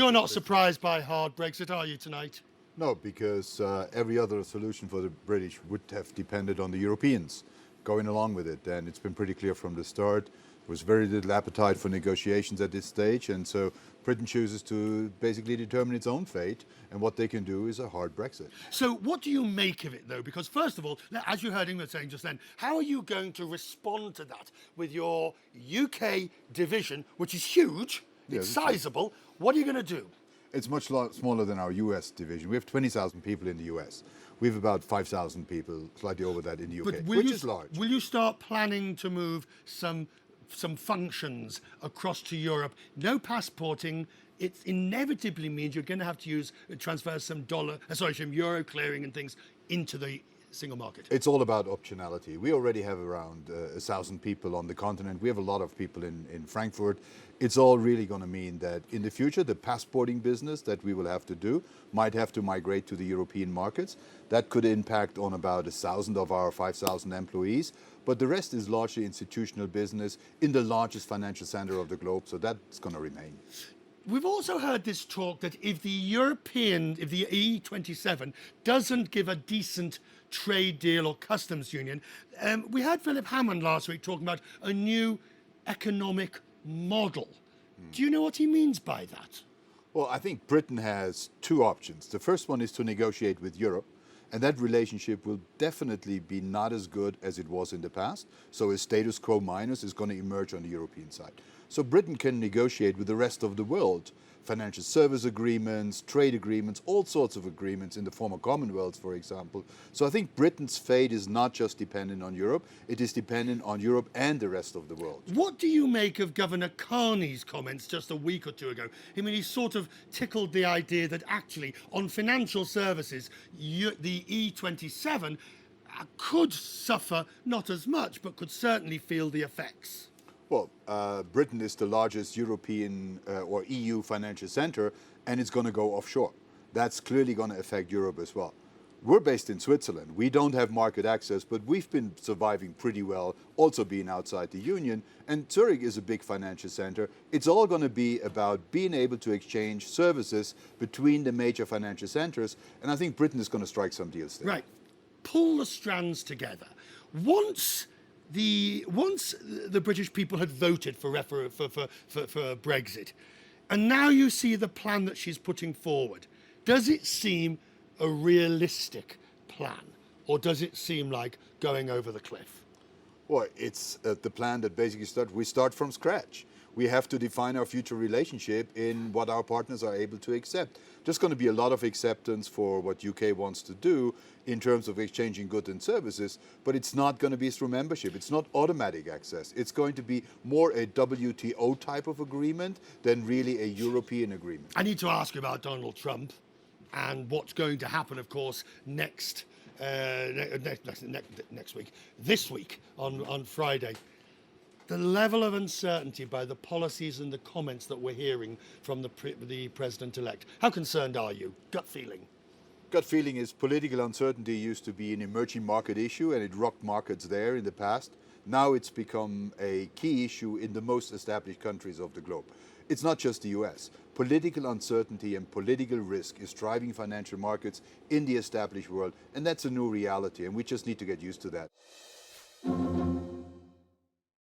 You're not surprised by hard Brexit, are you, tonight? No, because every other solution for the British would have depended on the Europeans going along with it. And it's been pretty clear from the start. There was very little appetite for negotiations at this stage. And so Britain chooses to basically determine its own fate. And what they can do is a hard Brexit. So what do you make of it, though? Because first of all, as you heard Ingrid saying just then, how are you going to respond to that with your UK division, which is huge, it's sizable? What are you going to do? It's much smaller than our US division. We have 20,000 people in the US. We have about 5,000 people, slightly over that, in the UK, which is large. Will you start planning to move some functions across to Europe? No passporting. It inevitably means you're going to have to transfer some euro clearing and things into the single market. It's all about optionality. We already have around 1,000 people on the continent. We have a lot of people in Frankfurt. It's all really going to mean that in the future, the passporting business that we will have to do might have to migrate to the European markets. That could impact on about 1,000 of our 5,000 employees. But the rest is largely institutional business in the largest financial center of the globe. So that's going to remain. We've also heard this talk that if the E27 doesn't give a decent trade deal or customs union, we had Philip Hammond last week talking about a new economic model. Do you know what he means by that? Well, I think Britain has two options. The first one is to negotiate with Europe, and that relationship will definitely be not as good as it was in the past. So a status quo minus is going to emerge on the European side. So Britain can negotiate with the rest of the world, financial service agreements, trade agreements, all sorts of agreements in the former Commonwealth, for example. So I think Britain's fate is not just dependent on Europe, it is dependent on Europe and the rest of the world. What do you make of Governor Carney's comments just a week or two ago? I mean, he sort of tickled the idea that actually on financial services, the E27 could suffer not as much, but could certainly feel the effects. Well, Britain is the largest European or EU financial center, and it's going to go offshore. That's clearly going to affect Europe as well. We're based in Switzerland. We don't have market access, but we've been surviving pretty well, also being outside the Union. And Zurich is a big financial center. It's all going to be about being able to exchange services between the major financial centers. And I think Britain is going to strike some deals there. Right. Pull the strands together. Once the British people had voted for Brexit, and now you see the plan that she's putting forward, does it seem a realistic plan, or does it seem like going over the cliff? Well, it's the plan that basically we start from scratch. We have to define our future relationship in what our partners are able to accept. There's going to be a lot of acceptance for what UK wants to do in terms of exchanging goods and services, but it's not going to be through membership. It's not automatic access. It's going to be more a WTO type of agreement than really a European agreement. I need to ask you about Donald Trump and what's going to happen, of course, next week, this week on Friday. The level of uncertainty by the policies and the comments that we're hearing from the president-elect. How concerned are you? Gut feeling? Gut feeling is political uncertainty used to be an emerging market issue, and it rocked markets there in the past. Now it's become a key issue in the most established countries of the globe. It's not just the US. Political uncertainty and political risk is driving financial markets in the established world, and that's a new reality, and we just need to get used to that.